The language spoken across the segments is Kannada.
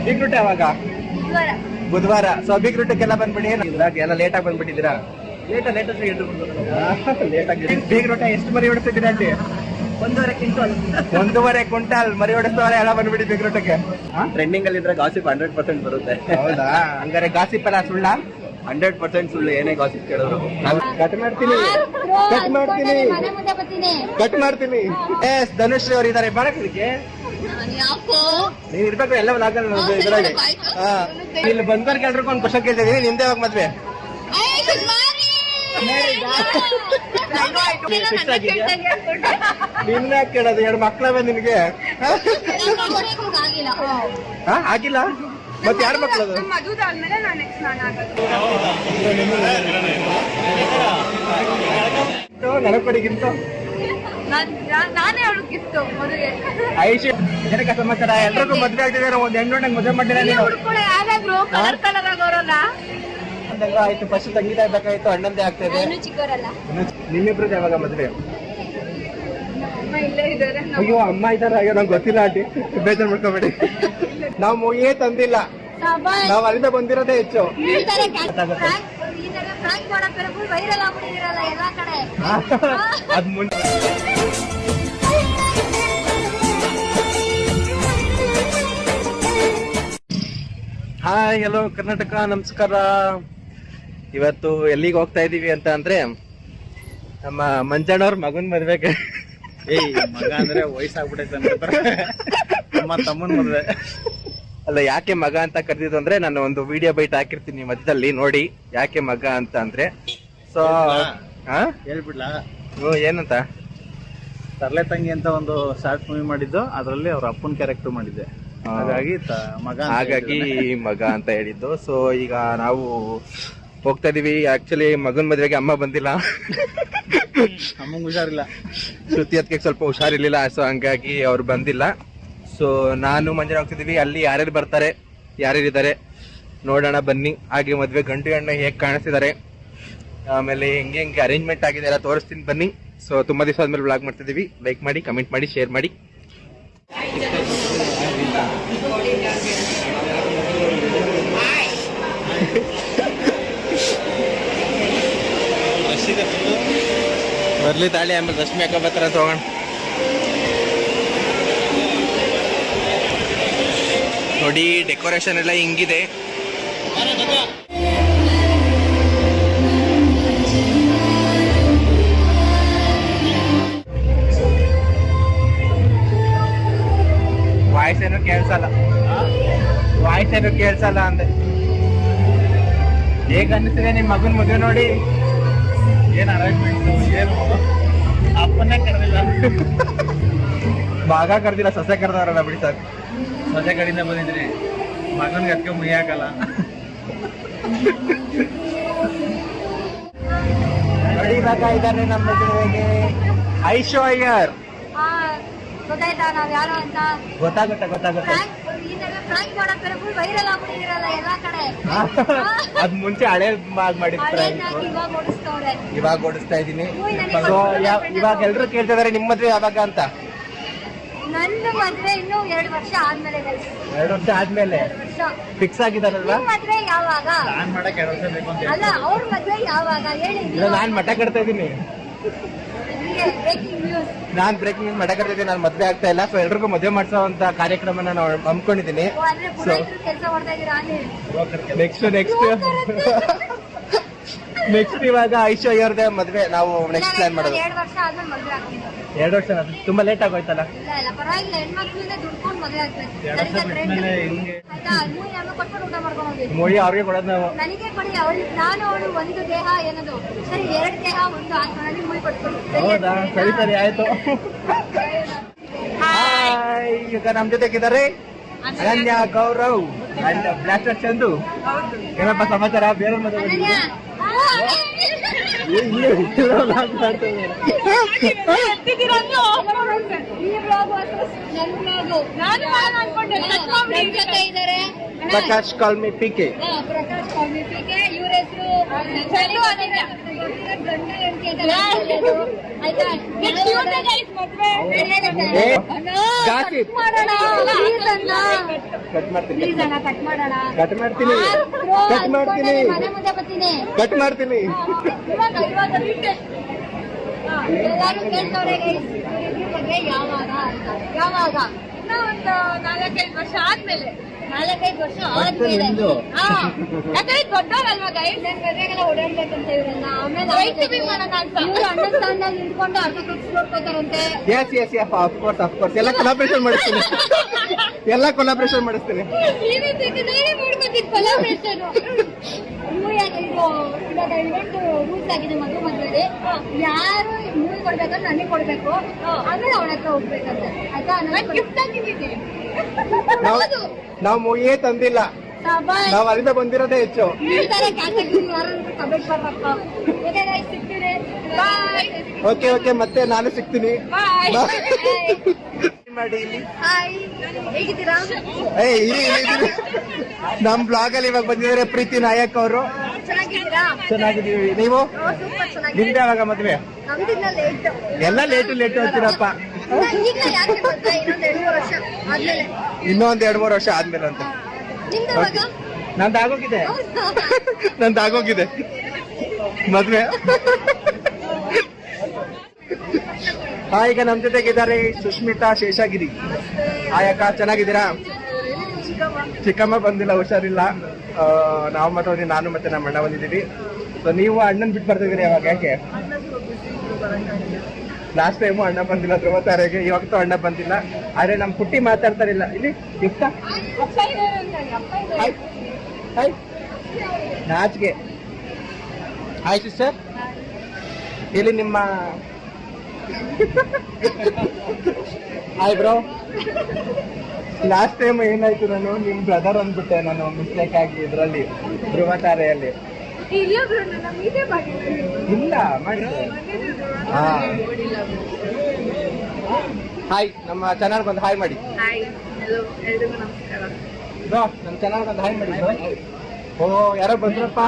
ಬೀಗ್ರೂಟ್ ಯಾವಾಗ? ಬುಧವಾರ. ಸೊ ಬೀಗ್ರೂಟಕ್ಕೆಲ್ಲ ಬಂದ್ಬಿಡಿ. ಎಲ್ಲ ಲೇಟ್ ಆಗಿ ಬಂದ್ಬಿಟ್ಟಿದ್ದೀರಾ? ಲೇಟ್ ಆಗಿ ಬೀಗ್ರೂಟ ಎಷ್ಟು ಮರಿ ಹೊಡಿಸ್ತಿದ್ದೀರಾ ಅಲ್ಲಿ? 1.5 ಕ್ವಿಂಟಲ್ ಮರಿ ಹೊಡಿಸ್ತವ್ರೆ. ಎಲ್ಲ ಬಂದ್ಬಿಡಿ ಬೀಗ್ರೂಟಕ್ಕೆ. ಟ್ರೆಂಡಿಂಗ್ ಅಲ್ಲಿ ಇದ್ರೆ ಗಾಸಿಪ್ 100% ಬರುತ್ತೆ. ಹೌದಾ? ಹಂಗಾರೆ ಗಾಸಿಪ್ ಎಲ್ಲ ಸುಳ್ಳ? 100% ಸುಳ್ಳು. ಏನೇ ಗಾಸಿಪ್ ಕೇಳಿದ್ರು ಕಟ್ ಮಾಡ್ತೀನಿ. ಎಸ್ ಧನುಶ್ರೀ ಅವ್ರು ಇದಾರೆ ಬರಕ್ಕೆ. ನೀನ್ ಇರ್ಬೇಕು ಎಲ್ಲ ಇದ್ರಲ್ಲಿ. ಇಲ್ಲಿ ಬಂದವ್ರಿಗೆ ಎಲ್ರಿಗೂ ಒಂದು ಕ್ವಶನ್ ಕೇಳ್ತಿದೀನಿ. ನಿಮ್ದೇ ಯಾವಾಗ ಮದ್ವೆ? ನಿನ್ನ ಕೇಳೋದು 2 ಮಕ್ಳವೆ ನಿನ್ಗೆ? ಆಗಿಲ್ಲ? ಮತ್ತೆ ಯಾರ ಮಕ್ಳದು? ನನಗ್ ಕೊಡಿಗಿಂತ ಐಶು ಜನಕ ಸಮಾಚಾರ. ಎಲ್ರಿಗೂ ಮದ್ವೆ ಆಗ್ತಿದಾರೆ. ಒಂದ್ ಹೆಣ್ಣು ಮದ್ವೆ ಮಾಡಿಲ್ಲ. ಆಯ್ತು, ಫಸ್ಟ್ ತಂಗಿದ ಬೇಕಾಯ್ತು, ಅಣ್ಣಂದೇ ಆಗ್ತಾ ಇದೆ. ನಿಮ್ಮಿಬ್ರದ್ದು ಯಾವಾಗ ಮದ್ವೆ? ಅಯ್ಯೋ ಅಮ್ಮ ಇದಾರ. ಅಯ್ಯೋ ನಂಗೆ ಗೊತ್ತಿಲ್ಲ ಆಂಟಿ, ಬೇಜಾರ್ ಮಾಡ್ಕೋಬೇಡಿ. ನಾವು ಮೂಯೇ ತಂದಿಲ್ಲ, ನಾವ್ ಅಲ್ಲಿಂದ ಬಂದಿರೋದೇ ಹೆಚ್ಚು. ಅದ್ ಮುಂಚೆ ಹಾಯ್ ಹಲೋ ಕರ್ನಾಟಕ, ನಮಸ್ಕಾರ. ಇವತ್ತು ಎಲ್ಲಿಗೆ ಹೋಗ್ತಾ ಇದೀವಿ ಅಂತ ಅಂದ್ರೆ ನಮ್ಮ ಮಂಜಣ್ಣವ್ರ ಮಗನ್ ಮದ್ವೆಗೆ. ಮಗ ಅಂದ್ರೆ ವಯಸ್ಸಾಗ್ಬಿಟ್ಟೈತೆ ನಮ್ಮ ತಮ್ಮನ್ ಮದ್ವೆ. ಅಲ್ಲ, ಯಾಕೆ ಮಗ ಅಂತ ಕರೆದಿದ್ದು ಅಂದ್ರೆ ನಾನು ಒಂದು ವಿಡಿಯೋ ಬೈಟ್ ಹಾಕಿರ್ತೀನಿ ಮಧ್ಯದಲ್ಲಿ ನೋಡಿ, ಯಾಕೆ ಮಗ ಅಂತ ಅಂದ್ರೆ. ಸೊ ಹೇಳ್ಬಿಡ್ಲಾ? ಏನಂತ? ತರ್ಲೆ ತಂಗಿ ಅಂತ ಒಂದು ಶಾರ್ಟ್ ಮೂವಿ ಮಾಡಿದ್ದು, ಅದ್ರಲ್ಲಿ ಅವ್ರ ಅಪ್ಪನ ಕ್ಯಾರೆಕ್ಟರ್ ಮಾಡಿದ್ದೆ. ಹಾಗಾಗಿ ಮಗ ಅಂತ ಹೇಳಿದ್ದು. ಸೊ ಈಗ ನಾವು ಹೋಗ್ತಾ ಇದೀವಿ. ಆಕ್ಚುಲಿ ಮಗನ್ ಮದ್ವೆಗೆ ಅಮ್ಮ ಬಂದಿಲ್ಲ, ಅಮ್ಮಂಗ್ ಹುಷಾರಿಲ್ಲ. ಶ್ರುತಿ ಅದಕ್ಕೆ ಸ್ವಲ್ಪ ಹುಷಾರಿರ್ಲಿಲ್ಲ. ಸೊ ಹಂಗಾಗಿ ಅವ್ರು ಬಂದಿಲ್ಲ. ಸೊ ನಾನು ಮಂಜನ ಹೋಗ್ತಿದೀವಿ. ಅಲ್ಲಿ ಯಾರ್ಯಾರು ಬರ್ತಾರೆ, ಯಾರ್ಯಾರಿದ್ದಾರೆ ನೋಡೋಣ ಬನ್ನಿ. ಹಾಗೆ ಮದ್ವೆ ಗಂಡು ಹೆಣ್ಣು ಹೇಗೆ ಕಾಣಿಸ್ತಿದ್ದಾರೆ, ಆಮೇಲೆ ಹೆಂಗೆ ಅರೇಂಜ್ಮೆಂಟ್ ಆಗಿದೆ ಎಲ್ಲ ತೋರಿಸ್ತೀನಿ ಬನ್ನಿ. ಸೊ ತುಂಬಾ ದಿವಸ ಆದ್ಮೇಲೆ ವ್ಲಾಗ್ ಮಾಡ್ತಿದೀವಿ. ಲೈಕ್ ಮಾಡಿ, ಕಮೆಂಟ್ ಮಾಡಿ, ಶೇರ್ ಮಾಡಿ. ಬರ್ಲಿ ತಾಳಿ, ಆಮೇಲೆ ರಶ್ಮಿ ಹಾಕ ಬರ್ತಾರ ತಗೋಣ. ನೋಡಿ ಡೆಕೋರೇಷನ್ ಎಲ್ಲ ಹಿಂಗಿದೆ. ವಾಯ್ಸ್ ಏನು ಕೇಳ್ಸಲ್ಲ ಅಂದೆ. ಹೇಗ ಅನ್ನಿಸ್ತಿದೆ ನಿಮ್ ಮಗನ್ ಮದುವೆ ನೋಡಿ? ಏನ್ ಅರೇಂಜ್ಮೆಂಟ್, ಏನು ಅಪ್ಪನ್ನೇ ಕರೆದಿಲ್ಲ, ಭಾಗ ಕರ್ದಿಲ್ಲ, ಸೊಸೆ ಕರ್ದವ್ರಲ್ಲ ಬಿಡಿ ಸರ್. ಸೊಸೆ ಕಡೆಯಿಂದ ಬಂದಿದ್ರಿ, ಮಗನ್ಗೆ ಅದಕ್ಕೆ ಮುಯ್ಯಾಕಲ್ಲ. ನೋಡಿ ಇವಾಗ ಇದ್ದಾರೆ ನಮ್ಮ ಮದುವೆಗೆ ಐಶು ಅಯ್ಯರ್. ಗೊತ್ತಾಯ್ತಾ ನಾವ್ ಯಾರು ಅಂತ? ಗೊತ್ತಾಗುತ್ತೆ. ಅದ್ ಮುಂಚೆ ಹಳೆ ಮಾಡಿದ್ರೆ ಇವಾಗ ಓಡಿಸ್ತಾ ಇದೀನಿ. ಇವಾಗ ಎಲ್ರು ಕೇಳ್ತಿದಾರೆ ನಿಮ್ ಮದ್ವೆ ಯಾವಾಗ ಅಂತ. ನನ್ನ ಮದ್ವೆ ಇನ್ನು 2 ವರ್ಷ ಆದ್ಮೇಲೆ. 2 ವರ್ಷ ಆದ್ಮೇಲೆ ಫಿಕ್ಸ್ ಆಗಿದಾರಲ್ವಾ? ಮದ್ವೆ ಯಾವಾಗ? ನಾನ್ ಮಾಡಕ್ 2 ವರ್ಷ ಬೇಕು ಅಂತ. ಅಲ್ಲ, ಅವ್ರ ಮದ್ವೆ ಯಾವಾಗ ಹೇಳಿ. ನಾನ್ ಮಠ ಕಟ್ತಾ ಇದೀನಿ. ನಾನ್ ಬ್ರೇಕಿಂಗ್ ನ್ಯೂಸ್ ಮಠ ಕಟ್ತಾ ಇದೀನಿ. ನಾನು ಮದ್ವೆ ಆಗ್ತಾ ಇಲ್ಲ. ಸೊ ಎಲ್ರಿಗೂ ಮದ್ವೆ ಮಾಡ್ಸೋ ಅಂತ ಕಾರ್ಯಕ್ರಮ ನಾನು ಹಮ್ಮಿಕೊಂಡಿದ್ದೀನಿ. ನೆಕ್ಸ್ಟ್ ಇವಾಗ ಐಶು ಅಯ್ಯರ್ದೆ ಮದ್ವೆ ನಾವು ನೆಕ್ಸ್ಟ್ ಪ್ಲಾನ್ ಮಾಡೋದು. 2 ವರ್ಷ ಆದ್ಮೇಲೆ ಮದ್ವೆ ಆಗ್ತೀನಿ. 2 ವರ್ಷ ತುಂಬಾ ಲೇಟ್ ಆಗೋಯ್ತಲ್ಲ? ಇಲ್ಲ ಪರವಾಗಿಲ್ಲ, ಹೆಣ್ಮಕ್ಳಿಂದ ದುಡ್ಕೊಂಡು ಮದ್ವೆ ಆಗ್ಬೇಕು. ಮೋಡಿ ಅವ್ರಿಗೆ ಕೊಡೋದು ನಾವು. ನನಗೆ ಕೊಡಿ, ನಾನು ಅವಳು ಒಂದು ದೇಹ ಏನದು ಸರಿ, 2 ದೇಹ ಒಂದು ಆತ್ಮನಲ್ಲಿ ಮೂವಿ ಕೊಟ್ಕೊಂಡು. ಹೌದಾ? ಸರಿ ಆಯ್ತು. ಹಾಯ್, ಈಗ ನಮ್ ಜೊತೆಗಿದ್ದಾರೆ ಅನನ್ಯ, ಗೌರವ್ ಅಂಡ್ ಬ್ಲಾಸ್ಟರ್ ಚಂದು. ಏನಪ್ಪ ಸಮಾಚಾರ? ಬೇರೆ ಮದುವೆ ಪ್ರಕಾಶ್ ಕಾಲ್ ಮಿ ಪಿಕೆ. ಪ್ರಕಾಶ್ ಕಾಲ್ ಮಿ ಪಿಕೆ. ಇವ್ರ ಹೆಸರು ಗಂಡ ಹೆಂಡತಿ ಅಂತ ಮಾತಾಡೋದು. ಆಯ್ತಾ? ಏ, gossip. ಕಟ್ ಮಾಡೋಣ please ಅಣ್ಣ. ಕಟ್ ಮಾಡ್ತೀನಿ Please ಅಣ್ಣ ಕಟ್ ಮಾಡೋಣ. ಕಟ್ ಮಾಡ್ತೀನಿ ಕಟ್ ಮಾಡ್ತೀನಿ ಮನೆ ಮುಂದೆ ಬರ್ತೀನಿ. ಕಟ್ ಮಾಡ್ತೀನಿ ಇವಾಗ ಬಿಟ್ಟೆ. ಎಲ್ಲರೂ ಕೇಳ್ತವ್ರೆ guys, ಇವ್ರಿಬ್ರ ಬಗ್ಗೆ ಯಾವಾಗ ಅಂತ. ಯಾವಾಗ? ಇನ್ನ ಒಂದು 4-5 ವರ್ಷ ಆದ್ಮೇಲೆ. 4-5 ವರ್ಷ ಆದ್ಮೇಲೆ. ನಿಮ್ದು? ಹಾ. ಯಾಕಂದ್ರೆ ದೊಡ್ಡವರಲ್ವಾ ಗೈಸ್, ನನ್ ಮದ್ವೆಗೆಲ್ಲ ಓಡಾಡ್ಬೇಕಂತ ಇವ್ರನ್ನ. ಆಮೇಲೆ ಇವ್ರು ಅಣ್ಣ ಸ್ಥಾನದಲ್ಲಿ ನಿಂತ್ಕೊಂಡು ಅರ್ಧ ಕಟ್ಸ್ ನೋಡ್ಕೋತಾರಂತೆ. S S F of course ಎಲ್ಲ ಕೊಲಾಬ್ರೇಷನ್ ಮಾಡಿಸ್ತೀನಿ ಎಲ್ಲ ಕೊಲಾಬ್ರೇಷನ್ ಮಾಡಿಸ್ತೀನಿ ನೀವೇ ಬೇಕು, ನಾನೇ ಮಾಡ್ಕೊತೀನಿ ಕೊಲಾಬ್ರೇಷನ್. ಇವಾಗ ಇನ್ನೊಂದು ರೂಲ್ಸ್ ಆಗಿದೆ ಮದುವೆಲಿ. ಯಾರು ಮೂವಿ ಕೊಡ್ಬೇಕಂದ್ರೆ ನನಗೆ ಕೊಡ್ಬೇಕು, ಆಮೇಲೆ ಅವಳ ಹತ್ರ ಹೋಗ್ಬೇಕಂತೆ. ಆಯ್ತಾ? ನಾನು ಗಿಫ್ಟ್ ಆಗಿದ್ದೀನಿ. ನಾವು ಮೂವಿಯೇ ತಂದಿಲ್ಲ, ನಾವು ಅಲ್ಲಿಂದ ಬಂದಿರೋದೇ ಹೆಚ್ಚು. ಈ ತರ ಕ್ಯಾಟಗರಿ ಯಾರಾದ್ರೂ ಕಮೆಂಟ್ ಬರ್ರಪ್ಪ. ಓಕೆ ಗೈಸ್, ಸಿಗ್ತೀನಿ. ಬಾಯ್. ಓಕೆ ಮತ್ತೆ ನಾನು ಸಿಗ್ತೀನಿ. ಬಾಯ್. ಮಾಡಿ ಇಲ್ಲಿ ಹಾಯ್, ಹೇಗಿದ್ದೀರಾ? ನಮ್ ಬ್ಲಾಗ್ ಅಲ್ಲಿ ಇವಾಗ ಬಂದಿದ್ದಾರೆ ಪ್ರೀತಿ ನಾಯಕ್ ಅವರು. ಚೆನ್ನಾಗಿದ್ದೀರಾ? ಚೆನ್ನಾಗಿದ್ದೀವಿ. ನೀವು? ಸೂಪರ್ ಚೆನ್ನಾಗಿ. ನಿಮ್ದು ಯಾವಾಗ ಮದ್ವೆ? ನಮ್ದಿನ್ನ ಲೇಟ್. ಎಲ್ಲ ಲೇಟು ಅಂತೀರಪ್ಪ. ಈಗಲೇ ಯಾಕೆ ಗೊತ್ತಾ? ಇನ್ನೊಂದು 2-3 ವರ್ಷ ಆದ್ಮೇಲೆ. ಇನ್ನೊಂದ್ 2-3 ವರ್ಷ ಆದ್ಮೇಲೆ ಅಂತ. ನಿಮ್ದು ಯಾವಾಗ? ನಂದಾಗೋಗಿದೆ ಹೌದಾ? ನಂದಾಗೋಗಿದೆ ಮದ್ವೆ. ಈಗ ನಮ್ ಜೊತೆಗಿದ್ದಾರೆ ಸುಷ್ಮಿತಾ ಶೇಷಗಿರಿ. ಅಕ್ಕ ಚೆನ್ನಾಗಿದ್ದೀರಾ? ಚಿಕ್ಕಮ್ಮ ಬಂದಿಲ್ಲ, ಹುಷಾರಿಲ್ಲ. ನಾವು ಮತ್ತೆ ನಾನು ಮತ್ತೆ ನಮ್ಮ ಅಣ್ಣ ಬಂದಿದ್ದೀವಿ. ಸೊ ನೀವು ಅಣ್ಣನ್ ಬಿಟ್ಟು ಬರ್ತಿದ್ದೀರಿ ಯಾವಾಗ? ಯಾಕೆ? ಲಾಸ್ಟ್ ಟೈಮು ಅಣ್ಣ ಬಂದಿಲ್ಲ ಧ್ರುವತಾರೆಗೆ, ಇವತ್ತು ಅಣ್ಣ ಬಂದಿಲ್ಲ. ಆದ್ರೆ ನಮ್ ಪುಟ್ಟಿ ಮಾತಾಡ್ತಾರಿಲ್ಲ. ಇಲ್ಲಿ ಗಿಫ್ಟ ಹಾಯ್ ನಾಚ್ಗೆ. ಹಾಯ್ ಸಿಸ್ಟರ್, ಇಲ್ಲಿ ನಿಮ್ಮ ಹಾಯ್ ಬ್ರೋ. ಲಾಸ್ಟ್ ಟೈಮ್ ಏನಾಯ್ತು, ನಾನು ನಿಮ್ ಬ್ರದರ್ ಅಂದ್ಬಿಟ್ಟೆ ನಾನು ಮಿಸ್ಟೇಕ್ ಆಗಿ ಇದ್ರಲ್ಲಿ ಧ್ರುವತಾರೆಯಲ್ಲಿ. ಇಲ್ಲ ಮಾಡಿದ್ದೆ. ಹಾ ಹಾಯ್, ನಮ್ಮ ಚಾನಲ್ಗೊಂದು ಹಾಯ್ ಮಾಡಿ ಬ್ರೋ. ನಮ್ಮ ಚಾನಲ್ಗೊಂದು ಹಾಯ್ ಮಾಡಿ bro. ಓ ಯಾರೋ ಬಂದ್ರಪ್ಪ.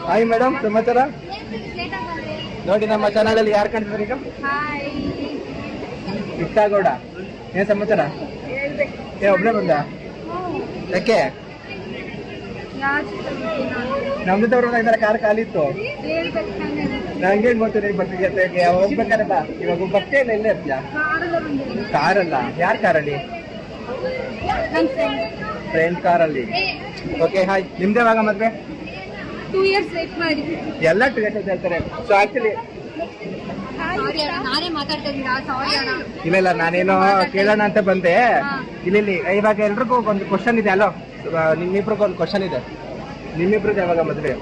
ಹಾಯ್ ಮೇಡಮ್, ಸಮಾಚಾರ? ನೋಡಿ ನಮ್ಮ ಚಾನಲ್ ಅಲ್ಲಿ ಯಾರು ಕಾಣ್ತಿದ್ದಾರೆ ಈಗ? ಇಷ್ಟಾಗೌಡ. ಏನ್ ಸಮಾಚಾರ? ಒಬ್ಳೆ ಬಂದ? ಯಾಕೆ? ನಮ್ದವ್ರು ಇದಾರೆ, ಕಾರ್ ಖಾಲಿ ಇತ್ತು. ನಂಗೇನ್ ಗೊತ್ತು ನೀನ್ ಬರ್ತಿದ್ಯ? ಹೋಗ್ಬೇಕಾರೆ ಬಾ. ಇವಾಗ ಬರ್ತೇ ಇಲ್ಲ, ಇಲ್ಲೇ ಇರ್ತೀಯ? ಕಾರಲ್ಲ. ಯಾರ್ ಕಾರಲ್ಲಿ? ಫ್ರೆಂಡ್ ಕಾರಲ್ಲಿ. Okay hi. ನಿಮ್ದೇ ಯಾವಾಗ ಮದ್ವೆ? 2 years ವೇಟ್ ಮಾಡಿ. ಎಲ್ಲ 2 years ಹೇಳ್ತಾರೆ. ಸೊ ಆಕ್ಚುಲಿ ನಾನೇ ಮಾತಾಡ್ತಾ ಇದ್ದೀರಾ? ಸಾರಿ ಅಣ್ಣ. ಇಲ್ಲ ನಾನೇನೋ ಕೇಳೋಣ ಅಂತ ಬಂದೆ. ಇಲ್ಲಿ ಇವಾಗ ಎಲ್ರಿಗೂ ಒಂದು ಕ್ವಶನ್ ಇದೆ. ಅಲೋ, ನಿಮ್ಮಿಬ್ರಿಗೂ ಒಂದು ಕ್ವಶನ್ ಇದೆ. ನಿಮ್ಮಿಬ್ರದ್ದು ಯಾವಾಗ ಮದ್ವೆ?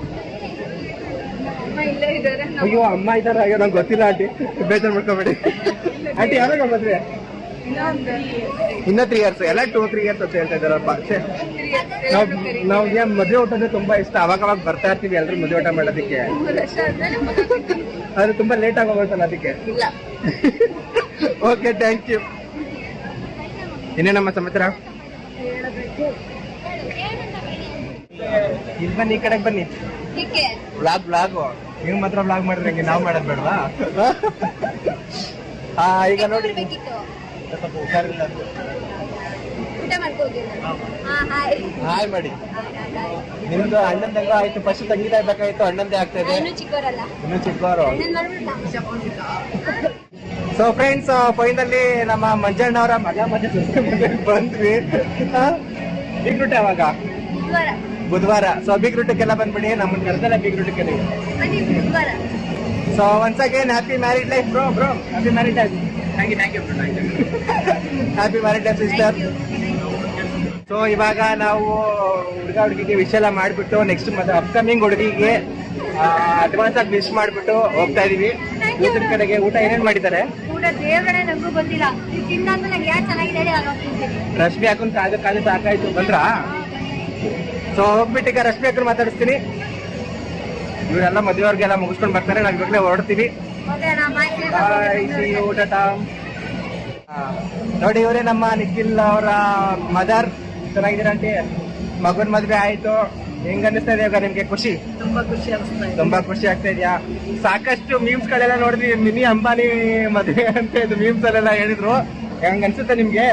ಇಲ್ಲೇ ಇದ್ದಾರೆ. ಅಯ್ಯೋ ಅಮ್ಮ ಇದಾರೆ. ಅಯ್ಯೋ ನಂಗೆ ಗೊತ್ತಿಲ್ಲ ಆಂಟಿ, ಬೇಜಾರು ಮಾಡ್ಕೋಬೇಡಿ. ಆಂಟಿ ಯಾವಾಗ ಮದ್ವೆ? ಇನ್ನ 3 years. ಎಲ್ಲ 2-3 years ಅಂತ ಹೇಳ್ತಾ ಇದಾರಪ್ಪ. ನಾವು ಮದುವೆ ಊಟ ಅಂದ್ರೆ ತುಂಬಾ ಇಷ್ಟ. ಅವಾಗ ಬರ್ತಾ ಇರ್ತೀವಿ ಎಲ್ರು ಮದುವೆ ಊಟ ಮಾಡೋದಕ್ಕೆ. ಅದು ತುಂಬಾ ಲೇಟ್ ಆಗೋಗುತ್ತಲ್ಲ ಅದಕ್ಕೆ. Okay, thank you. ಇನ್ನೇ ನಮ್ಮ ಸಮಾಚಾರ? ಇಲ್ಲಿ ಬನ್ನಿ, ಈ ಕಡೆಗೆ ಬನ್ನಿ. ಬ್ಲಾಗ್ ನೀವು ಮಾತ್ರ ಬ್ಲಾಗ್ ಮಾಡಿದ್ರೆ ಹೆಂಗೆ? ನಾವು ಮಾಡೋದ್ ಬೇಡವಾ? ಈಗ ನೋಡಿ, ಸ್ವಲ್ಪ ಹುಷಾರಿಲ್ಲ. ಊಟ ಮಾಡ್ಕೋತೀನಿ. ಹಾಯ್ ಮಾಡಿ. ನಿಮ್ದು ಅಣ್ಣಂದೆಲ್ಲ ಆಯ್ತು. ಫಸ್ಟ್ ತಂಗಿದ ಬೇಕಾಯ್ತು, ಅಣ್ಣಂದೇ ಆಗ್ತಾ ಇದೆ. ಇನ್ನೂ ಚಿಕ್ಕವರಲ್ಲ, ಇನ್ನು ಚಿಕ್ಕವರು. ಮಾಡ್ಬಿಡ್ಲಾ? ಸೊ ಫ್ರೆಂಡ್ಸ್, ಫೈನಲಿ ನಮ್ಮ ಮಂಜಣ್ಣವರ ಮಗ ಮತ್ತೆ ಸೊಸೆ ಮನೆಗೆ ಬಂದ್ವಿ. ಬಿಗ್ ರೂಟ್ ಯಾವಾಗ? ಬುಧವಾರ. ಸೊ ಬಿಗ್ ರೂಟಕ್ಕೆಲ್ಲ ಬಂದ್ಬಿಡಿ. ನಮ್ಮನ್ನ ಕರೆದಲ್ಲ ಬಿಗ್ ರೂಟಕ್ಕೆ ನೀವು. ಬುಧವಾರ. So once again happy married life bro. Happy married life. Thank you happy married life sister. So ಇವಾಗ ನಾವು ಹುಡುಗಿಗೆ ವಿಷಯ ಎಲ್ಲ ಮಾಡ್ಬಿಟ್ಟು ನೆಕ್ಸ್ಟ್ ಮತ್ತೆ ಅಪ್ಕಮಿಂಗ್ ಹುಡುಗಿಗೆ ಅಡ್ವಾನ್ಸ್ ಆಗಿ ವಿಶ್ ಮಾಡ್ಬಿಟ್ಟು ಹೋಗ್ತಾ ಇದೀವಿ. ಊಟದ ಕಡೆಗೆ. ಊಟ ಏನೇನ್ ಮಾಡಿದ್ದಾರೆ? ಊಟ ದೇವರೇ ನಂಗೂ ಗೊತ್ತಿಲ್ಲ. ತಿಂದಾದ್ಮೇಲೆ ನಂಗೆ ಯಾರು ಚೆನ್ನಾಗಿದೆ ಹೇಳಿ ಆಗ ತಿಂತೀನಿ. ರಶ್ಮಿ ಹಾಕೊಂಡ್ ಕಾದು ಸಾಕಾಯ್ತು. ಬಂದ್ರಾ? ಸೊ ಹೋಗ್ಬಿಟ್ಟು ಈಗ ರಶ್ಮಿ ಹಾಕೊಂಡು ಮಾತಾಡಿಸ್ತೀನಿ. ಇವರೆಲ್ಲ ಮದುವೆಯವ್ರಿಗೆಲ್ಲ ಮುಗಿಸ್ಕೊಂಡು ಬರ್ತಾರೆ. ನಾವು ಇವಾಗಲೇ ಹೊರಡ್ತೀವಿ. ಊಟ ನೋಡಿ, ಇವರೇ ನಮ್ಮ ನಿಖಿಲ್ ಅವರ ಮದರ್. ಚೆನ್ನಾಗಿದ್ದೀರ ಆಂಟಿ? ಮಗನ್ ಮದ್ವೆ ಆಯ್ತು. ಹೆಂಗ್ ಅನ್ನಿಸ್ತಾ ಇದೆ ಇವಾಗ ನಿಮ್ಗೆ ಖುಷಿ? ತುಂಬಾ ಖುಷಿ ಅನಿಸ್ತಾ ಇದೆ. ತುಂಬಾ ಖುಷಿ ಆಗ್ತಾ ಇದೆಯಾ? ಸಾಕಷ್ಟು ಮೀಮ್ಸ್ ಗಳೆಲ್ಲ ನೋಡಿದ್ವಿ, ಮಿನಿ ಅಂಬಾನಿ ಮದುವೆ ಅಂತ ಇದು ಮೀಮ್ಸ್ ಅಲ್ಲೆಲ್ಲ ಹೇಳಿದ್ರು. ಹೆಂಗ್ ಅನ್ಸುತ್ತೆ ನಿಮ್ಗೆ?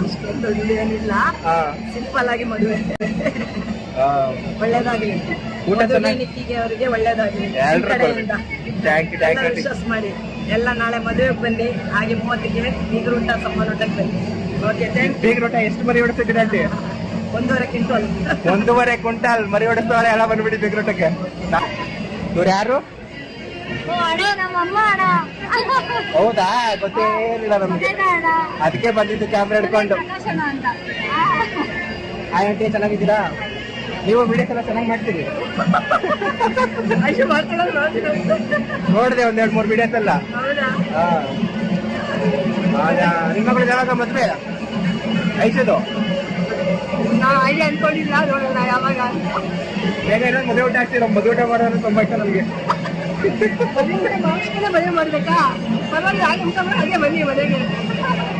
ಇಷ್ಟೊಂದು ದೊಡ್ಡದು ಏನಿಲ್ಲ, ಹಾ. ಸಿಂಪಲ್ ಆಗಿ ಮದುವೆ. ಒಳ್ಳೇದಾಗ್ಲಿ. ಊಟ ಮದುವೆ ಚೆನ್ನಾಗಿ- ನಿಕ್ಕಿಗೆ ಅವರಿಗೆ ಒಳ್ಳೇದಾಗ್ಲಿ. ಈ ಎಲ್ರೂ ಕಡೆಯಿಂದ ಥ್ಯಾಂಕ್ ಯು ಎಲ್ಲ ವಿಶ್ವಾಸ ಮಾಡಿ ಎಲ್ಲ ನಾಳೆ ಮದುವೆಗೆ ಬನ್ನಿ. ಹಾಗೆ 30ಕ್ಕೆ ಬೀಗರ ಊಟ ಸಂಬಳ ಊಟಕ್ಕೆ ಬನ್ನಿ. ಓಕೆ, ಥ್ಯಾಂಕ್ ಬೀಗ್ ರೋಟ ಎಷ್ಟು ಮರಿ ಹೊಡಿಸ್ತಿದ್ದೀರಾ ಆಂಟಿ? 1.5 ಕ್ವಿಂಟಲ್. 1.5 ಕ್ವಿಂಟಲ್ ಮರಿ ಹೊಡಿಸ್ತವಳೆ ಎಲ್ಲ ಬಂದ್ಬಿಟ್ಟು ಬೀಗ್ ರೋಟಕ್ಕೆ. ಇವ್ರು ಯಾರು? ಓ ಅಣ್ಣ, ನಮ್ಮಮ್ಮ ಅಣ್ಣ. ಹೌದಾ? ಗೊತ್ತೇ ಏನಿಲ್ಲ ನಮ್ಗೆ, ಅದೇನಾ ಅಣ್ಣ? ಅದಕ್ಕೆ ಬಂದಿದ್ದು ಕ್ಯಾಮ್ರಾ ಹಿಡ್ಕೊಂಡು. ಪ್ರಕಾಶ್ ಅಣ್ಣ ಅಂತ. ಹಾಯ್ ಆಂಟಿ, ಚೆನ್ನಾಗಿದ್ದೀರಾ? ನೀವು ವಿಡಿಯೋಸ್ ಎಲ್ಲ ಚೆನ್ನಾಗಿ ಮಾಡ್ತೀರಿ. ಅಯ್ಯೋ, ಮಾಡ್ಕೊಳ್ಳೋದು ನೋಡಿದೆ ಒಂದ್ 2-3 ವಿಡಿಯೋಸ್ ಎಲ್ಲ. ಹೌದಾ? ನಿಮ್ಮ ಮಗಳು ಯಾವಾಗ ಮದ್ವೆ? ಐಸದು ನಾ ಐಡಿಯಾ ಅನ್ಕೊಂಡಿಲ್ಲ, ನೋಡೋಣ ಯಾವಾಗ ಅಂತ. ಬೇಗ ಏನೋ ಮದುವೆ ಊಟ ಆಗ್ತೀರ. ಮದುವೆ ಊಟ ಮಾಡೋದು ತುಂಬಾ ಇಷ್ಟ ನಮ್ಗೆ. ಮಾರ್ಕ್ಸ್ಗೆಲ್ಲ ಮದುವೆ ಮಾಡ್ಬೇಕಾ? ಪರವಾಗಿಲ್ಲ, ಹಾಗೆ ಮುಖ ಅದೇ ಬನ್ನಿ ಮದುವೆಗೆ.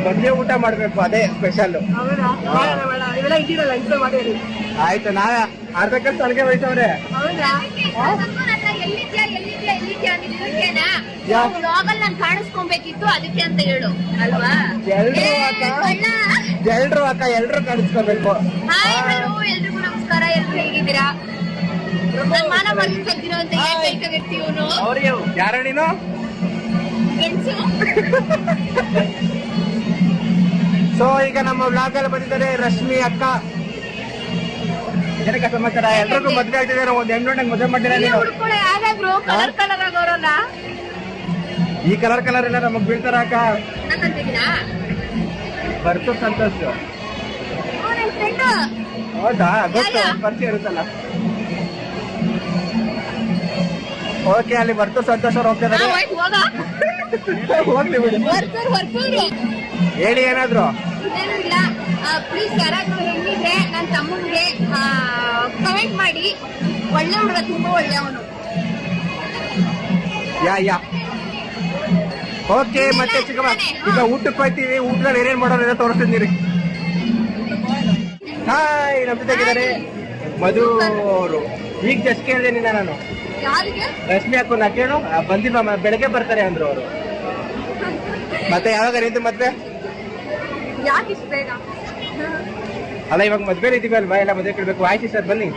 ಮದುವೆ ಊಟ ಮಾಡ್ಬೇಕು, ಅದೇ ಸ್ಪೆಷಲ್. ಹೌದಾ? ಬೇಡ ಬೇಡ, ಇವೆಲ್ಲ ಇದ್ದೀರಲ್ಲ, ಇಂಪ್ರೂವ್ ಮಾಡಿ. ಆಯ್ತು, ನಾವೇ ಅರ್ಧಕ್ಕಷ್ಟು ಅಡುಗೆ ವಹಿಸವ್ರೆ. ಹೌದಾ? ಎಲ್ಲಿದ್ಯಾ ನೀನ್ ಇದಕ್ಕೇನಾ? ಯಾ- ಬ್ಲಾಗಲ್ಲಿ ನಾನು ಕಾಣಿಸ್ಕೊಬೇಕಿತ್ತು, ಅದಕ್ಕೆ ಅಂತ ಹೇಳು ಅಲ್ವಾ? ಎಲ್ರು ಏ, ಅಕ್ಕ. ಕಳ್ಳ. ಎಲ್ರು ಕಾಣಿಸ್ಕೋಬೇಕು. ಹಾಯ್ ಹಲೋ, ಎಲ್ರಿಗೂ ನಮಸ್ಕಾರ. ಎಲ್ರು ಹೇಗಿದ್ದೀರಾ? ನನ್ ಮಾನ ಮರ್ಯಾದೆ ತೆಗ್ದಿರೋಂತ ಏಕೈಕ ವ್ಯಕ್ತಿ ಇವನು. ಯಾರು ನೀನು? ಗಂಡ್ಸು. ಸೊ ಈಗ ನಮ್ಮ ಬ್ಲಾಗ್ ಅಲ್ಲಿ ಬಂದಿದ್ದಾರೆ ರಶ್ಮಿ ಅಕ್ಕ. ಏನಕ್ಕೆ ಸಮಾಚಾರ? ಎಲ್ರಿಗೂ ಮದ್ವೆ ಆಗ್ತಿದ್ದಾರೆ, ಒಂದ್ ಹೆಣ್ಣು ಮದ್ವೆ ಮಾಡಿದ್ರೆ ಇಲ್ಲಿ ನೀನು. ಹುಡ್ಕೊಳ ಯಾರಾದ್ರು ಕಲರ್ ಕಲರ್ ಆಗೋರಲ್ಲ ಈ ಕಲರ್ ಎಲ್ಲ ನಮಗ್ ಬೀಳ್ತಾರ ಅಕ್ಕ. ನನ್ನಂತಿದ್ದೀರಾ? ಬರ್ತು ಸಂತೋಷ್. ನನ್ ಫ್ರೆಂಡ್. ಹೌದಾ? ಗೊತ್ತು, ಯಾರು? ಪರಿಚಯ ಇರುತ್ತಲ್ಲ. ಓಕೆ, ಅಲ್ಲಿ ಬರ್ತು ಸಂತೋಷ್ ಅವ್ರು ಹೋಗ್ತಿದ್ದಾರೆ. ಹೋಗ್ಲಿ ಬಿಡಿ. ಹೊರ್ತೂರು ಹೇಳಿ ಏನಾದ್ರು. ಇದೇನು ಇಲ್ಲ. ಪ್ಲೀಸ್ ಯಾರಾದ್ರೂ ಹೆಂಗಿದ್ರೆ ನನ್ನ ತಮ್ಮಂಗೆ ಕಮೆಂಟ್ ಮಾಡಿ. ಒಳ್ಳೆ ಹುಡುಗ, ತುಂಬಾ ಒಳ್ಳೆ ಅವನು. ಯಾ ಓಕೆ, ಮತ್ತೆ ಚಿಕ್ಕಮ್ಮ ಈಗ ಊಟಕ್ಕೆ ಹೋಗ್ತೀವಿ. ಊಟದಲ್ಲಿ ಏನೇನ್ ಮಾಡೋದು ತೋರಿಸ್ತಿದ್ದೀರಿ. ಹಾಯ್, ನಮ್ ಜೊತೆಗಿದ್ದಾರೆ ಮಧು ಅವರು. ಈಗ ಜಸ್ಟ್ ಕೇಳಿದೆ ನಿನ್ನ ನಾನು. ಯಾರಿಗೆ? ರಶ್ಮಿ ಹಾಕೋಣ ಕೇಳು. ಬಂದಿಲ್ಲ, ಬೆಳಗ್ಗೆ ಬರ್ತಾರೆ ಅಂದ್ರು ಅವರು. ಮತ್ತೆ ಯಾವಾಗ ನಿಂತು ಮದ್ವೆ? ಯಾಕೆ ಇಷ್ಟ ಬೇಗ? ಅಲ್ಲ, ಇವಾಗ ಮದ್ವೆ ಇದೀವಿ ಅಲ್ವಾ, ಎಲ್ಲ ಮದ್ವೆ ಕೇಳ್ಬೇಕು. ಆಯ್ತು ಸರ್, ಬನ್ನಿ.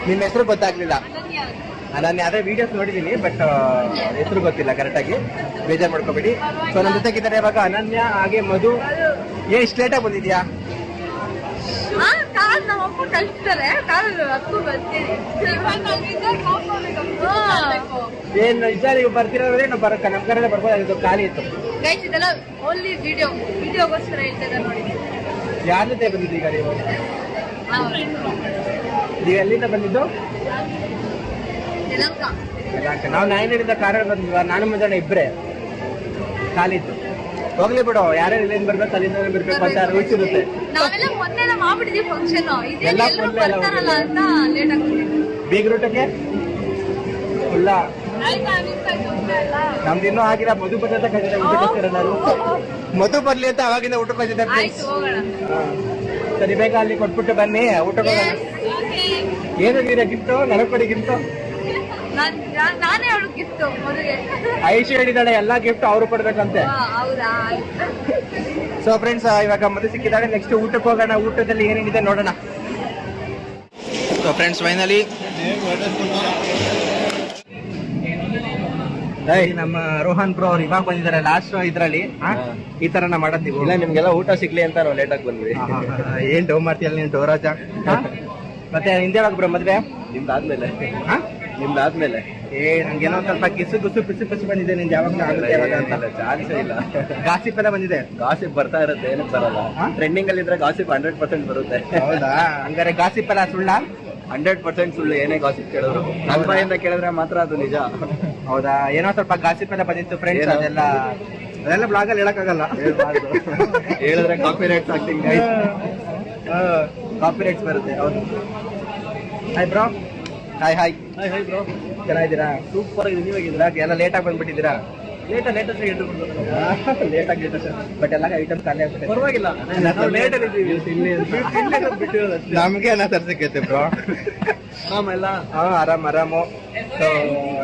ನಿಮ್ಮ ಹೆಸರು ಗೊತ್ತಾಗ್ಲಿಲ್ಲ. ನಾನು ಅದೇ ವಿಡಿಯೋಸ್ ನೋಡಿದೀನಿ, ಬಟ್ ಹೆಸರು ಗೊತ್ತಿಲ್ಲ ಕರೆಕ್ಟ್ ಆಗಿ. ಬೇಜಾರ್ ಮಾಡ್ಕೋಬೇಡಿ. ಸೊ ನಮ್ಮ ಜೊತೆಗಿದ್ದಾರೆ ಇವಾಗ ಅನನ್ಯ ಹಾಗೆ ಮಧು. ಏನ್ ಇಷ್ಟು ಲೇಟಾಗಿ ಬಂದಿದ್ಯಾ? ಕಾಲ್ ನಮ್ಮ ಅಪ್ಪ ಕಳಿಸ್ತಾರೆ, ಕಾಲ್ ಹತ್ತು ಬರ್ತೀನಿ. ಏನ್ ನಿಜ ನೀವು ಬರ್ತಿರೋದ್ರೆ ನಾವು ನಮ್ಮ ಕಡೆ ಬರ್ಬೋದಾಗಿತ್ತು, ಖಾಲಿ ಇತ್ತು. ಗೈಸ್, ಇದೆಲ್ಲ ಓನ್ಲಿ ವಿಡಿಯೋಗೋಸ್ಕರ ಹೇಳ್ತಿದ್ದೆ ನೋಡಿ. ಯಾರ ಜೊತೆ ಬಂದಿದ್ದು ಈಗ ನೀವು? ನೀವು ಎಲ್ಲಿಂದ ಬಂದಿದ್ದು? ಯಲಹಂಕ. ನಾವು ನಾಯನರಿಂದ ಕಾರಣ ಬಂದಿದ್ವಾ? ನಾನು ಮಧ್ಯಾಹ್ನ ಇಬ್ರೆ, ಖಾಲಿ ಇತ್ತು. ಹೋಗ್ಲಿ ಬಿಡು, ಯಾರ್ಯಾರು ಇಲ್ಲಿಂದ ಬರ್ಬೇಕು ಅಲ್ಲಿಂದ ಬರ್ಬೇಕು ಅಂತ ರೂಲ್ಸ್ ಇರುತ್ತೆ. ನಾವೆಲ್ಲ ಮೊನ್ನೆಲ್ಲ ಮಾಡ್ಬಿಟ್ಟಿದೀವಿ ಫಂಕ್ಷನ್. ಇದೇನು ಎಲ್ಲ ಎಲ್ಲರೂ ಮೊನ್ನೆ ಎಲ್ಲ ಬರ್ತಾರಲ್ಲ ಅಂತ ಲೇಟ್ ಆಗ್ತದೆ. ಬೀಗ್ ರೂಟಕ್ಕೆ ಇಲ್ಲ, ನಮ್ದು ಇನ್ನೂ ಆಗಿಲ್ಲ. ಮಧು ಬರ್ಲಿ ಅಂತ ಕರೀತಾರೆ ಊಟಕ್ಕೆ. ನಾನು ಮಧು ಬರ್ಲಿ ಅಂತ ಅವಾಗಿಂದ ಊಟಕ್ಕೆ ಬಂದಿದ್ದೆ. ಆಯ್ತು, ಹೋಗೋಣ. ಸರಿ, ಬೇಗ ಅಲ್ಲಿ ಕೊಟ್ಬಿಟ್ಟು ಬನ್ನಿ, ಊಟಕ್ಕೆ ಹೋಗೋಣ. ಏನಿದ್ದೀರಾ ಗಿಫ್ಟು? ನನಗೆ ಕೊಡಿ ಗಿಫ್ಟು. ನಾನೇ ಅವಳು ಗಿಫ್ಟ್ ಮದುವೆ. ಐಶು ಹೇಳಿದಾಳೆ ಎಲ್ಲಾ ಗಿಫ್ಟ್ ಅವ್ರು ಕೊಡ್ಬೇಕಂತೆ. ಹೌದಾ? ಸೊ ಫ್ರೆಂಡ್ಸ್, ಇವಾಗ ಮದುವೆ ಸಿಕ್ಕಿದ್ದಾಳೆ. ನೆಕ್ಸ್ಟ್ ಊಟಕ್ಕೆ ಹೋಗೋಣ. ಊಟದಲ್ಲಿ ಏನೇನಿದೆ ನೋಡೋಣ. ಸೊ ಫ್ರೆಂಡ್ಸ್, ಫೈನಲಿ ನಮ್ಮ ರೋಹನ್ ಬ್ರೋ ಅವ್ರು ಇವಾಗ ಬಂದಿದ್ದಾರೆ ಲಾಸ್ಟ್ ಇದ್ರಲ್ಲಿ. ಈ ತರ ಮಾಡೋದ್ ನೀವು? ಇಲ್ಲ, ನಿಮ್ಗೆಲ್ಲ ಊಟ ಸಿಗ್ಲಿ ಅಂತ ನಾವು ಲೇಟ್ ಆಗಿ ಬಂದ್ವಿ. ಏನ್ ಡೋ ಮಾಡ್ತೀಯಲ್ಲ ನೀನ್ ಡೋರಾಜ. ಮತ್ತೆ ಹಿಂದೆ ಯಾವಾಗ ಬ್ರೋ ಮದ್ವೆ? ನಿಮ್ದಾದ್ಮೇಲೆ. ಏ, ನಂಗೇನೋ ಒಂದ್ ಸ್ವಲ್ಪ ಕಿಸು ಪಿಸು ಬಂದಿದೆ. ನಿಂದ ಯಾವಾಗ ಆಗುತ್ತೆ ಯಾವಾಗ ಅಂತ ಚಾನ್ಸೇ ಇಲ್ಲ. ಗಾಸಿಪ್ ಎಲ್ಲ ಬಂದಿದೆ. ಗಾಸಿಪ್ ಬರ್ತಾ ಇರುತ್ತೆ, ಏನಕ್ಕೆ ಬರಲ್ಲ. ಟ್ರೆಂಡಿಂಗ್ ಅಲ್ಲಿ ಇದ್ರೆ ಗಾಸಿಪ್ 100% ಬರುತ್ತೆ. ಹೌದಾ? ಹಂಗಾರೆ ಗಾಸಿಪ್ ಎಲ್ಲ ಸುಳ್ಳ? 100% ಸುಳ್ಳು. ಏನೇ ಗಾಸಿಪ್ ಕೇಳಿದ್ರು ನನ್ನ ಬಾಯಿಂದ ಕೇಳಿದ್ರೆ ಮಾತ್ರ ಅದು ನಿಜ. ಹೌದಾ? ಏನೋ ಸ್ವಲ್ಪ ಗಾಸಿಪ್ ಎಲ್ಲ ಬಂದಿತ್ತು ಫ್ರೆಂಡ್ಸ್. ಅದೆಲ್ಲ ಬ್ಲಾಗ್ ಅಲ್ಲಿ ಹೇಳಕ್ಕಾಗಲ್ಲ. ಹೇಳಿದ್ರೆ ಕಾಪಿ ರೈಟ್ಸ್ ಆಗ್ತೀನಿ. ಕಾಪಿ ರೈಟ್ಸ್ ಬರುತ್ತೆ. ಹೌದು. Hi bro. Hi bro. ಚೆನ್ನಾಗಿದ್ದೀರಾ? ಸೂಪರ್ ಆಗಿದೆ. ನೀವಾಗಿದ್ದೀರಾ? ಎಲ್ಲ ಲೇಟ್ ಆಗಿ ಬಂದ್ಬಿಟ್ಟಿದ್ದೀರಾ? ಲೇಟ್ ಲೇಟ್ ಆಗಿ ಬಟ್ ಎಲ್ಲ ಐಟಮ್ ಖಾಲಿ ಆಗ್ಬಿಟ್ಟೆ. ಪರವಾಗಿಲ್ಲ ನಾವು ಲೇಟ್ ಅಲ್ಲಿ ಇದ್ದೀವಿ ಬಿಟ್ಟಿರೋದು ನಮ್ಗೆ ಏನ ತರ್ಸಕ್ಕೆ ಬ್ರೋ. ಆಮೇಲೆ ಆರಾಮು. ಸೊ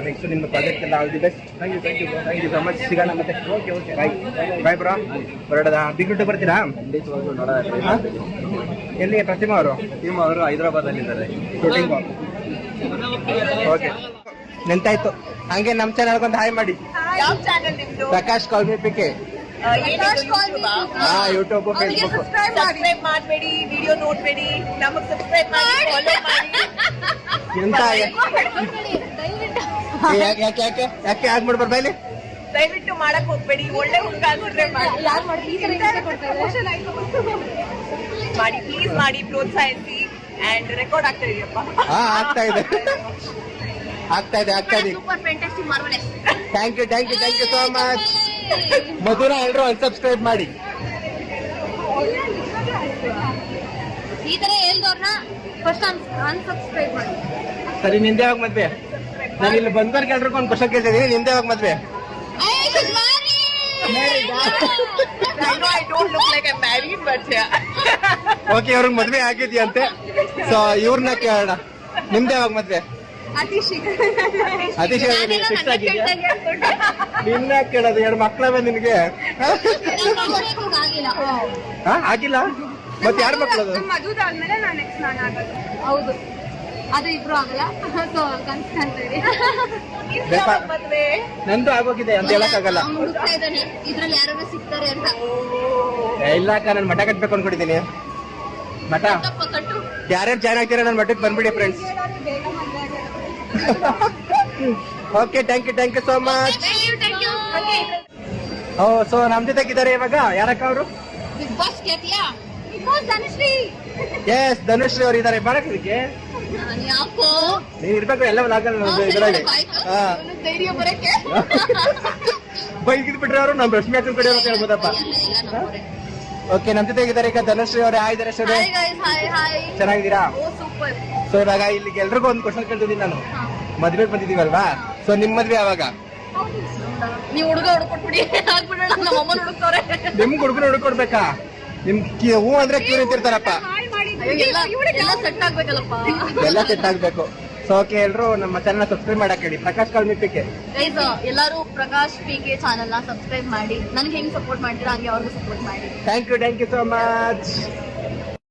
ನೆಕ್ಸ್ಟ್ ನಿಮ್ಮ ಪ್ರಾಜೆಕ್ಟ್ ಎಲ್ಲ all the best. Thank you thank you so much. ಸಿಗೋಣ ಮತ್ತೆ. Okay bye bro. ಹೊರಡದ ಬಿಗ್ ರೂಟ್ ಬರ್ತೀರಾ? ಖಂಡಿತವಾಗ್ಲೂ ನೋಡೋಣ. ಹಾ? ಎಲ್ಲಿ ಪ್ರತಿಮಾ ಅವರು ಟೀಮ್ ಅವರು ಹೈದರಾಬಾದ್ ಅಲ್ಲಿ ಇದ್ದಾರೆ. ಶೂಟಿಂಗ್. ಓಕೆ ನೆಂತಾಯ್ತು. ಹಂಗೆ ನಮ್ ಚಾನಲ್ ಒಂದು ಹಾಯ್ ಮಾಡಿ. ಯಾವ ಚಾನಲ್ ನಿಮ್ದು? Prakash call me PK. YouTube Facebook. Subscribe ಮಾಡಬೇಡಿ, ವಿಡಿಯೋ ನೋಡ್ಬೇಡಿ, ನಮಗ್ ಸಬ್ಸ್ಕ್ರೈಬ್ ಮಾಡಿ, ಫಾಲೋ ಮಾಡಿ. ಎಂತ ಯಾಕೆ ಯಾಕೆ ಮಾಡ್ಬಾರ್ದು ಬೈಲಿ? ದಯವಿಟ್ಟು ಮಾಡಕ್ ಹೋಗ್ಬೇಡಿ, ಒಳ್ಳೆ ಹುಡುಗ ಅನ್ಸಿದ್ರೆ ಮಾಡಿ, ಪ್ಲೀಸ್ ಮಾಡಿ, ಪ್ರೋತ್ಸಾಹಿಸಿ. ಅಂಡ್ ರೆಕಾರ್ಡ್ ಆಗ್ತಾ ಇದೆಯಪ್ಪ. ಆಗ್ತಾ ಇದೆ. Super fantastic marvellous. Thank you so much. Madhura ಎಲ್ರು ಅನ್ಸಬ್ಸ್ಕ್ರೈಬ್ ಮಾಡಿ. ಈ ತರ ಹೇಳ್ದವ್ರನ್ನ ಫಸ್ಟ್ ಅನ್ಸಬ್ಸ್ಕ್ರೈಬ್ ಮಾಡಿ. ಸರಿ, ನಿಂದೆ ಯಾವಾಗ ಮದ್ವೆ? ನಾನು ಇಲ್ಲಿ ಬಂದವ್ರಿಗೆ ಎಲ್ರಿಗೂ ಒಂದು ಕ್ವಶನ್ ಕೇಳ್ತಿದ್ದೀನಿ, ನಿಂದೆ ಯಾವಾಗ ಮದ್ವೆ? I know I don't look like I'm married, but yeah. Okay, ಅವ್ರಿಗೆ ಮದ್ವೆ ಆಗಿದ್ಯಂತೆ. ಸೊ ಇವ್ರನ್ನ ಕೇಳೋಣ, ನಿಮ್ದೆ ಯಾವಾಗ ಮದ್ವೆ? ಅತಿ ಶೀಘ್ರ ಫಿಕ್ಸ್ ಆಗಿದ್ಯಾ? ನಿನ್ನ ಕೇಳೋದು, 2 ಮಕ್ಳವೆ ನಿನ್ಗೆ? ಆಗಿಲ್ಲ? ಮತ್ತೆ ಯಾರು ಮಕ್ಕಳದು? ಮದುವಾದ್ಮೇಲೆ ನಾನು ನೆಕ್ಸ್ಟ್ ನಾನು ಆಗೋದು. ಹೌದು, ಅದು ಇಬ್ರು ಆಗಲ್ಲ. ಸೊ ಕನ್ಸ್ಕೊಂತೀವಿ. ಮದ್ವೆ ನಂದು ಆಗೋಗಿದೆ ಅಂತ ಹೇಳಕ್ಕಾಗಲ್ಲ. ಹುಡುಕ್ತಾ ಇದ್ದಾನೆ, ಇದ್ರಲ್ಲಿ ಯಾರು ಸಿಗ್ತಾರೆ ಅಂತ. ಇಲ್ಲ ಅಕ್ಕ, ನಾನು ಮಠ ಕಟ್ಬೇಕು ಅನ್ಕೊಂಡಿದ್ದೀನಿ. ಮಠ ಕಟ್ಟು. ಯಾರ್ಯಾರು ಜಾಯ್ನ್ ಆಗ್ತೀರಾ ನನ್ನ ಮಠಕ್ಕೆ ಬಂದ್ಬಿಡಿ friends. Okay, thank you so much. ಓ, ಸೊ ನಮ್ ಜೊತೆಗಿದ್ದಾರೆ ಇವಾಗ ಯಾರಕ್ಕ ಅವರು? ಬಿಗ್ ಬಾಸ್ ಕೇಳ್ತೀಯಾ? Big Boss Dhanushree. Yes, Dhanushree ಅವರು ಇದಾರೆ. ಬರಕ್ಕೆ ಯಾಕೋ ನೀನ್ ಇರ್ಬೇಕು ಎಲ್ಲ ಇದ್ರಾಗೆ. ಧೈರ್ಯ ಬರಕ್ಕೆ. ಬೈಕ್ ಬಿಟ್ರೆ ಅವರು ನಮ್ ರಶ್ಮಿ ಅಕ್ಕನ ಕಡೆ ಅಂತ ಹೇಳ್ಬೋದಪ್ಪ. ಓಕೆ, ನಮ್ ಜೊತೆಗಿದ್ದಾರೆ ಈಗ ಧನುಶ್ರೀ ಅವರೇ. ಹಾಯ್ ಧನುಶ್ರೀ, ಚೆನ್ನಾಗಿದ್ದೀರಾ? ಸೂಪರ್. ಸೊ ಇವಾಗ ಇಲ್ಲಿಗೆ ಎಲ್ರಿಗೂ ಒಂದು ಕ್ವಶನ್ ಕೇಳ್ತಿದ್ದೀನಿ ನಾನು. ಮದ್ವೆಗೆ ಬಂದಿದೀವಲ್ವಾ, ಸೊ ನಿಮ್ ಮದ್ವೆ ಯಾವಾಗ? ನೀವು ಹುಡುಗ ಹುಡುಕೊಟ್ಬಿಡಿ, ಆಗ್ಬಿಡೋಣ. ನಮ್ಮ ಅಮ್ಮನ ಹುಡುಕ್ತವ್ರೆ. ನಿಮ್ಗೆ ಹುಡುಗರು ಹುಡುಕೊಡ್ಬೇಕಾ? ನಿಮ್ ಹೂ ಅಂದ್ರೆ ಕ್ಯೂ ನಿಂತಿರ್ತಾರಪ್ಪ. ಎಲ್ಲ ಸೆಟ್ ಆಗ್ಬೇಕಲ್ಲಪ್ಪ. ಎಲ್ಲ ಸೆಟ್ ಆಗ್ಬೇಕು. ಸೊ ಓಕೆ, ಎಲ್ರು ನಮ್ಮ ಚಾನಲ್ ಸಬ್ಸ್ಕ್ರೈಬ್ ಮಾಡಕ್ ಹೇಳಿ. Prakash call me PK. ಗೈಸ್, ಎಲ್ಲರೂ ಪ್ರಕಾಶ್ ಪಿಕೆ ಚಾನಲ್ ನ ಸಬ್ಸ್ಕ್ರೈಬ್ ಮಾಡಿ. ನನ್ಗೆ ಹೆಂಗ್ ಸಪೋರ್ಟ್ ಮಾಡ್ತೀರಾ ಹಂಗೆ ಅವ್ರಿಗೂ ಸಪೋರ್ಟ್ ಮಾಡಿ. Thank you so much.